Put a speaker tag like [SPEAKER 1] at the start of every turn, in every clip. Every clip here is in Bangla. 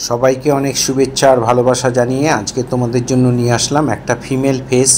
[SPEAKER 1] সবাইকে অনেক শুভেচ্ছা আর ভালোবাসা জানিয়ে আজকে তোমাদের জন্য নিয়ে আসলাম একটা ফিমেল ফেস,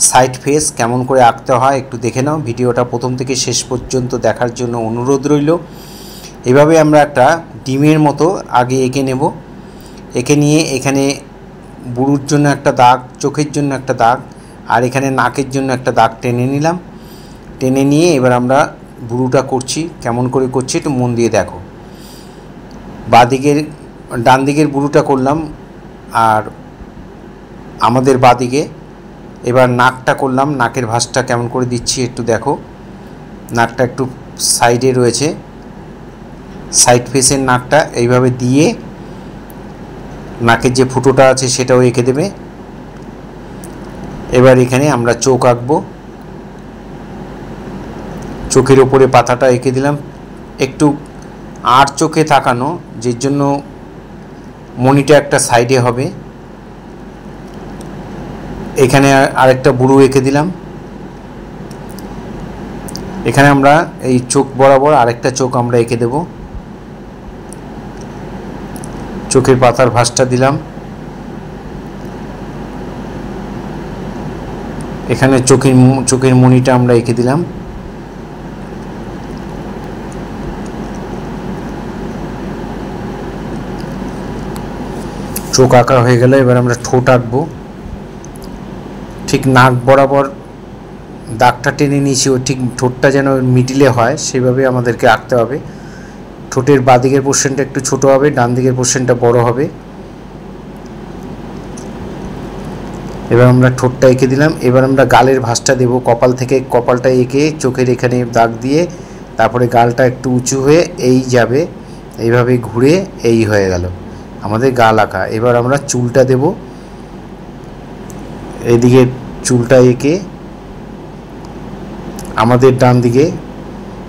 [SPEAKER 1] সাইড ফেস কেমন করে আঁকতে হয় একটু দেখে নাও। ভিডিওটা প্রথম থেকে শেষ পর্যন্ত দেখার জন্য অনুরোধ রইল। এভাবে আমরা একটা ডিমের মতো আগে এঁকে নেব। এঁকে নিয়ে এখানে বুড়োর জন্য একটা দাগ, চোখের জন্য একটা দাগ, আর এখানে নাকের জন্য একটা দাগ টেনে নিলাম। টেনে নিয়ে এবার আমরা বুড়োটা করছি, কেমন করে করছি একটু মন দিয়ে দেখো। ডান দিকের বুড়োটা করলাম আর আমাদের বাঁদিকে এবার নাকটা করলাম। নাকের ভাঁজটা কেমন করে দিচ্ছি একটু দেখো। নাকটা একটু সাইডে রয়েছে, সাইড ফেসের নাকটা এইভাবে দিয়ে নাকের যে ফুটোটা আছে সেটাও এঁকে দেবে। এবার এখানে আমরা চোখ আঁকবো। চোখের ওপরে পাতাটা এঁকে দিলাম, একটু আর চোখে তাকানো, যের জন্য মনিটা একটা সাইডে হবে। এখানে আরেকটা বুড়ো এঁকে দিলাম। এখানে আমরা এই চোখ বরাবর আরেকটা চোখ আমরা এঁকে দেব। চোখের পাতার ভাঁজটা দিলাম। এখানে চোখের মনিটা আমরা এঁকে দিলাম। চোখ আঁকা হয়ে গেলে এবার আমরা ঠোঁট আঁকবো। ঠিক নাক বরাবর দাগটা টেনে নিয়েছি, ওই ঠিক ঠোঁটটা যেন মিডিলে হয় সেভাবে আমাদেরকে আঁকতে হবে। ঠোঁটের বাঁদিকের পোর্শনটা একটু ছোট হবে, ডান দিকের পোর্শনটা বড় হবে। এবার আমরা ঠোঁটটা এঁকে দিলাম। এবার আমরা গালের ভাঁজটা দেব। কপাল থেকে কপালটা এঁকে চোখের এখানে দাগ দিয়ে তারপরে গালটা একটু উঁচু হয়ে এই যাবে, এইভাবে ঘুরে এই হয়ে গেল আমাদের গাল আঁকা। এবার আমরা চুলটা দেব। এদিকে চুলটা এঁকে আমাদের ডান দিকে,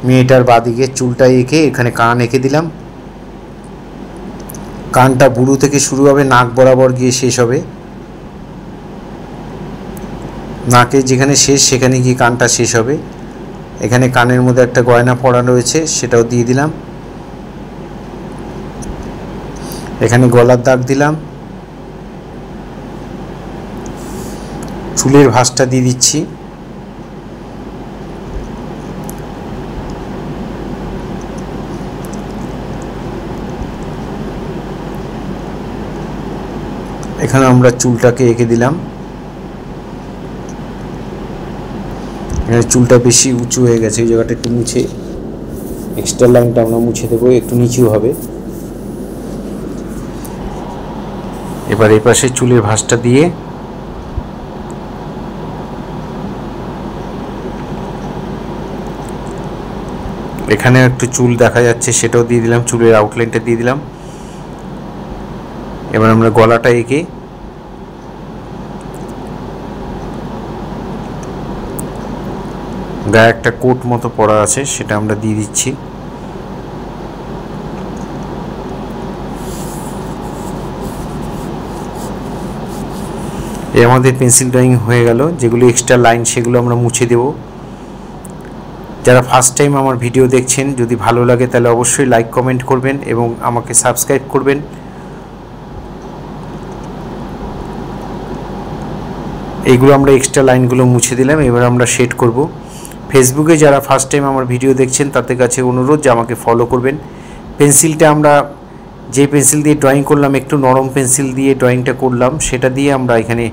[SPEAKER 1] মেয়েটার বাঁদিকে চুলটা এঁকে এখানে কান এঁকে দিলাম। কানটা বুড়ো থেকে শুরু হবে, নাক বরাবর গিয়ে শেষ হবে। নাকে যেখানে শেষ সেখানে গিয়ে কানটা শেষ হবে। এখানে কানের মধ্যে একটা গয়না পরা রয়েছে, সেটাও দিয়ে দিলাম। এখানে গলার দাগ দিলাম। চুলের ভাঁজটা দিয়ে দিচ্ছি। এখানে আমরা চুলটাকে এঁকে দিলাম। এখানে চুলটা বেশি উঁচু হয়ে গেছে, এই জায়গাটা একটু মুছে, এক্সট্রা লাইনটা আমরা মুছে দেবো, একটু নিচু হবে। এবার এই পাশে চুলের ভাঁজটা দিয়ে এখানে একটু চুল দেখা যাচ্ছে সেটাও দিয়ে দিলাম, চুলের আউটলাইনটা দিয়ে দিলাম। এবার আমরা গলাটা এঁকে গায়ে একটা কোট মতো পরা আছে সেটা আমরা দিয়ে দিচ্ছি। এই আমাদের পেন্সিল ড্রয়িং হয়ে গেল। যেগুলো এক্সট্রা লাইন সেগুলো আমরা মুছে দেব। যারা ফার্স্ট টাইম আমার ভিডিও দেখছেন, যদি ভালো লাগে তাহলে অবশ্যই লাইক কমেন্ট করবেন এবং আমাকে সাবস্ক্রাইব করবেন। এইগুলো আমরা এক্সট্রা লাইনগুলো মুছে দিলাম। এবার আমরা শেড করব। ফেসবুকে যারা ফার্স্ট টাইম আমার ভিডিও দেখছেন তাদের কাছে অনুরোধ যে আমাকে ফলো করবেন। পেন্সিলটা আমরা যে পেন্সিল দিয়ে ড্রয়িং করলাম, একটু নরম পেন্সিল দিয়ে ড্রয়িংটা করলাম, সেটা দিয়ে আমরা এখানে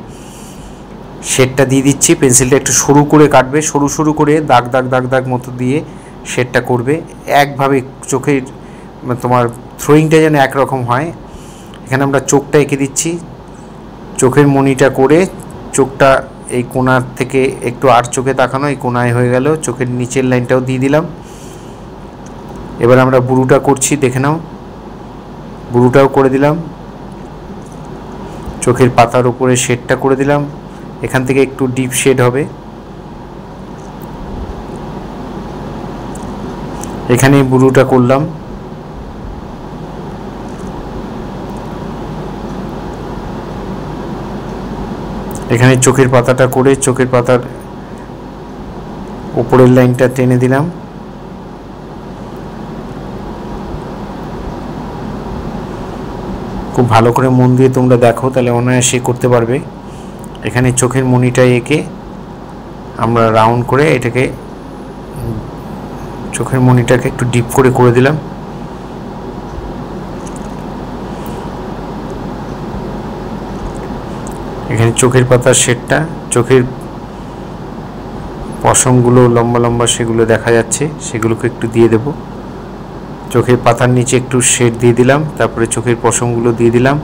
[SPEAKER 1] শেডটা দিয়ে দিচ্ছি। পেন্সিলটা একটু সরু করে কাটবে, সরু সরু করে দাগ দাগ দাগ দাগ মতো দিয়ে শেডটা করবে। একভাবে চোখের তোমার থ্রোয়িংটা যেন একরকম হয়। এখানে আমরা চোখটা এঁকে দিচ্ছি। চোখের মনিটা করে চোখটা এই কোণার থেকে একটু আর চোখে তাকানো, এই কোণায় হয়ে গেল। চোখের নিচের লাইনটাও দিয়ে দিলাম। এবার আমরা বুড়োটা করছি, দেখে নাও। বুড়োটাও করে দিলাম। চোখের পাতার উপরে শেডটা করে দিলাম। এখান থেকে একটু ডিপ শেড হবে। এখানে বুড়োটা করলাম। এখানে চোখের পাতাটা করে চোখের পাতার উপরের লাইনটা টেনে দিলাম। খুব ভালো করে মন দিয়ে তোমরা দেখো, তাহলে অনায়াসে করতে পারবে। এখানে চোখের মণিটা এঁকে আমরা রাউন্ড করে এটাকে, চোখের মণিটাকে একটু ডিপ করে দিলাম। এখানে চোখের পাতার শেডটা, চোখের পশমগুলো লম্বা লম্বা সেগুলো দেখা যাচ্ছে, সেগুলোকে একটু দিয়ে দেব। চোখের পাতার নিচে একটু শেড দিয়ে দিলাম, তারপরে চোখের পশমগুলো দিয়ে দিলাম,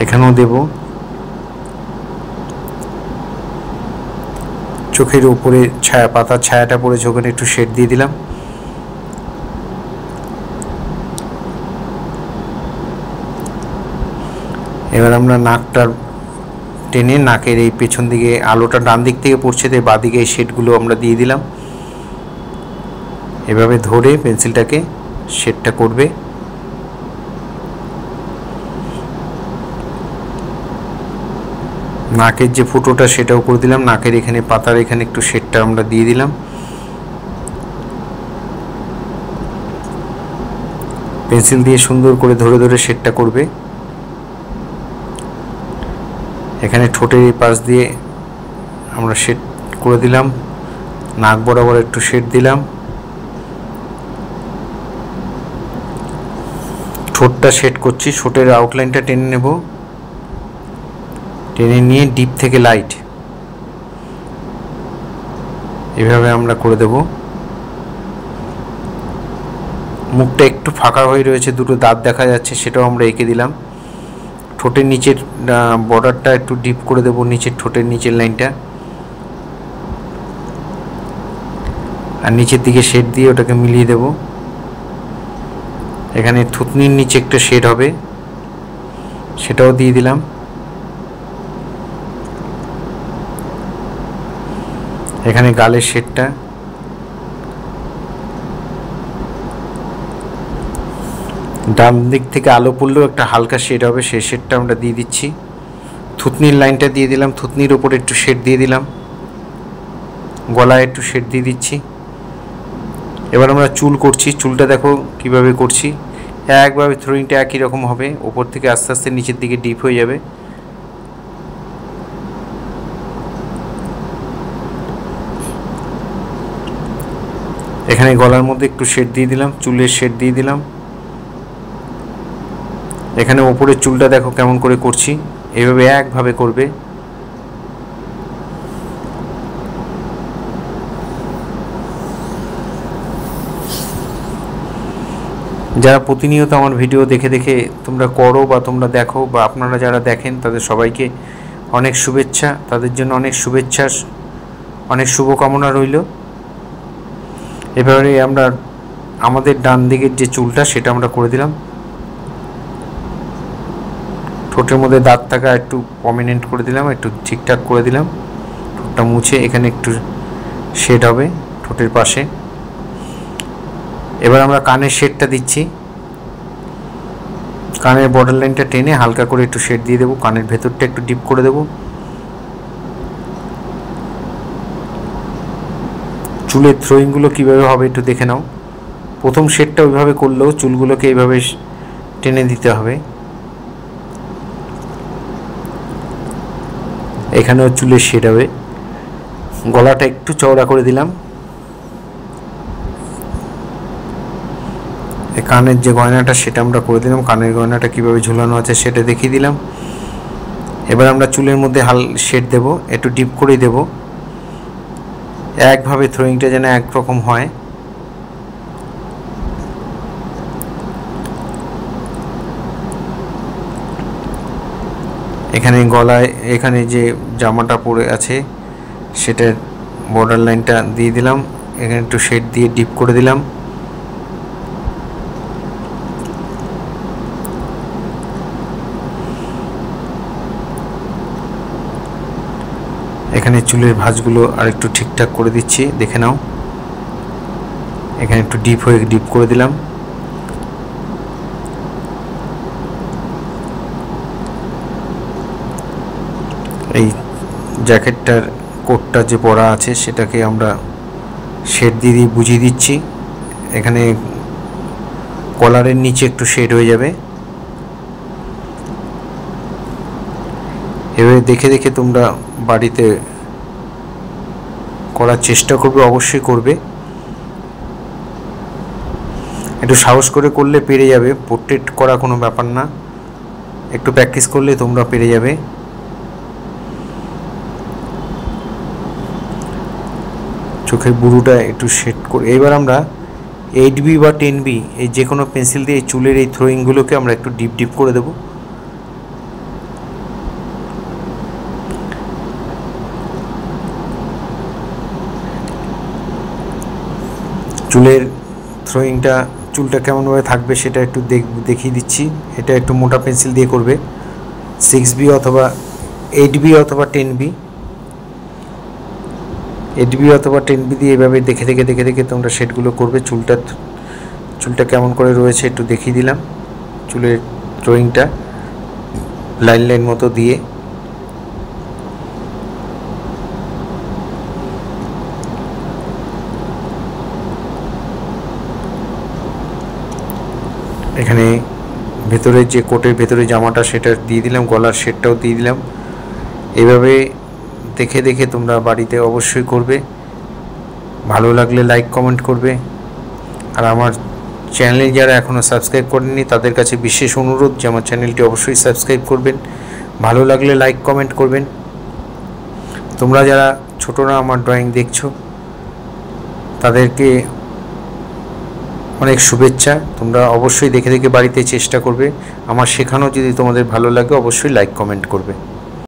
[SPEAKER 1] এখানেও দেব। চোখের উপরে ছায়া, পাতার ছায়াটা পড়েছে, ওখানে একটু শেড দিয়ে দিলাম। এবার আমরা নাকটার টেনে, নাকের এই পেছন দিকে আলোটা ডান দিক থেকে পড়ছে, তাই বাঁ দিকে এই শেডগুলো আমরা দিয়ে দিলাম। এভাবে ধরে পেন্সিলটাকে শেডটা করবে। নাকের যে ফুটোটা সেটাও করে দিলাম, নাকের এখানে পাতার এখানে একটু শেডটা আমরা দিয়ে দিলাম। পেন্সিল দিয়ে সুন্দর করে ধরে ধরে শেডটা করবে। এখানে ঠোঁটের এই পাশ দিয়ে আমরা শেড করে দিলাম, নাক বরাবর একটু শেড দিলাম। ঠোঁটটা শেড করছি, ঠোঁটের আউটলাইনটা টেনে নেব, টেনে নিয়ে ডিপ থেকে লাইট এভাবে আমরা করে দেব। মুখটা একটু ফাঁকা হয়ে রয়েছে, দুটো দাঁত দেখা যাচ্ছে, সেটাও আমরা এঁকে দিলাম। ঠোঁটের নিচের বর্ডারটা একটু ডিপ করে দেব, নিচের ঠোঁটের নিচের লাইনটা, আর নিচের দিকে শেড দিয়ে ওটাকে মিলিয়ে দেব। এখানে থুতনির নিচে একটা শেড হবে, সেটাও দিয়ে দিলাম। এখানে গালের শেডটা, ডান দিক থেকে আলো পড়লেও একটা হালকা শেড হবে, সেই শেডটা আমরা দিয়ে দিচ্ছি। থুতনির লাইনটা দিয়ে দিলাম, থুতনির ওপরে একটু শেড দিয়ে দিলাম, গলায় একটু শেড দিয়ে দিচ্ছি। এবার আমরা চুল করছি, চুলটা দেখো কিভাবে করছি, একভাবে থ্রোয়িংটা একই রকম হবে, ওপর থেকে আস্তে আস্তে নিচের দিকে ডিপ হয়ে যাবে। এখানে গলার মধ্যে একটু শেড দিয়ে দিলাম, চুলের শেড দিয়ে দিলাম। এখানে ওপরের চুলটা দেখো কেমন করে করছি, এইভাবে একভাবে করবে। যারা প্রতিনিয়ত আমার ভিডিও দেখে দেখে তোমরা করো বা তোমরা দেখো বা আপনারা যারা দেখেন, তাদের সবাইকে অনেক শুভেচ্ছা, তাদের জন্য অনেক শুভেচ্ছা, অনেক শুভকামনা রইল। এবারে আমরা আমাদের ডান দিকের যে চুলটা সেটা আমরা করে দিলাম। ঠোঁটের মধ্যে দাঁত থাকা একটু প্রমিনেন্ট করে দিলাম, একটু ঠিকঠাক করে দিলাম। ঠোঁটটা মুছে এখানে একটু শেড হবে ঠোঁটের পাশে। এবার আমরা কানের শেডটা দিচ্ছি, কানের বর্ডার লাইনটা টেনে হালকা করে একটু শেড দিয়ে দেবো, কানের ভেতরটা একটু ডিপ করে দেবো। চুলের থ্রোয়িংগুলো কীভাবে হবে একটু দেখে নাও। প্রথম শেডটা ওইভাবে করলেও চুলগুলোকে এইভাবে টেনে দিতে হবে। এখানেও চুলের শেড হবে। গলাটা একটু চওড়া করে দিলাম। কানের যে গয়নাটা সেটা আমরা করে দিলাম, কানের গয়নাটা কীভাবে ঝুলানো আছে সেটা দেখিয়ে দিলাম। এবার আমরা চুলের মধ্যে শেড দেব, একটু ডিপ করেই দেব, একভাবে থ্রোয়িংটা যেন একরকম হয়। এখানে গলায় এখানে যে জামাটা পরে আছে সেটার বর্ডার লাইনটা দিয়ে দিলাম, এখানে একটু শেড দিয়ে ডিপ করে দিলাম। এখানে চুলের ভাঁজগুলো আর একটু ঠিকঠাক করে দিচ্ছি, দেখে নাও। এখানে একটু ডিপ করে দিলাম। এই জ্যাকেটটার কোটটা যে পরা আছে সেটাকে আমরা শেড দিয়ে বুঝিয়ে দিচ্ছি। এখানে কলারের নিচে একটু শেড হয়ে যাবে। এভাবে দেখে দেখে তোমরা বাড়িতে করার চেষ্টা করবে, অবশ্যই করবে। একটু সাহস করে করলে পেরে যাবে, পোর্ট্রেট করা কোনো ব্যাপার না, একটু প্র্যাকটিস করলে তোমরা পেরে যাবে। চোখের বুরুটা একটু শেড করে এবার আমরা 8B বা 10B এই যে কোনো পেন্সিল দিয়ে চুলের এই থ্রোয়িংগুলোকে আমরা একটু ডিপ ডিপ করে দেবো। চুলের থ্রোয়িংটা, চুলটা কেমনভাবে থাকবে সেটা একটু দেখিয়ে দিচ্ছি। এটা একটু মোটা পেন্সিল দিয়ে করবে, 6B অথবা 8B অথবা 10B, 8B অথবা 10B দিয়ে এভাবে দেখে দেখে দেখে দেখে তোমরা শেডগুলো করবে। চুলটা কেমন করে রয়েছে একটু দেখিয়ে দিলাম। চুলের ড্রয়িংটা লাইন লাইন মতো দিয়ে এখানে ভেতরে যে কোটের ভেতরে জামাটা সেটা দিয়ে দিলাম, গলার শেডটাও দিয়ে দিলাম। এভাবে দেখে দেখে তোমরা বাড়িতে অবশ্যই করবে। ভালো লাগলে লাইক কমেন্ট করবে। আর আমার চ্যানেলে যারা এখনও সাবস্ক্রাইব করেননি তাদের কাছে বিশেষ অনুরোধ যে আমার চ্যানেলটি অবশ্যই সাবস্ক্রাইব করবেন, ভালো লাগলে লাইক কমেন্ট করবেন। তোমরা যারা ছোটরা আমার ড্রয়িং দেখছো তাদেরকে অনেক শুভেচ্ছা। তোমরা অবশ্যই দেখে দেখে বাড়িতে চেষ্টা করবে। আমার শেখানো যদি তোমাদের ভালো লাগে অবশ্যই লাইক কমেন্ট করবে।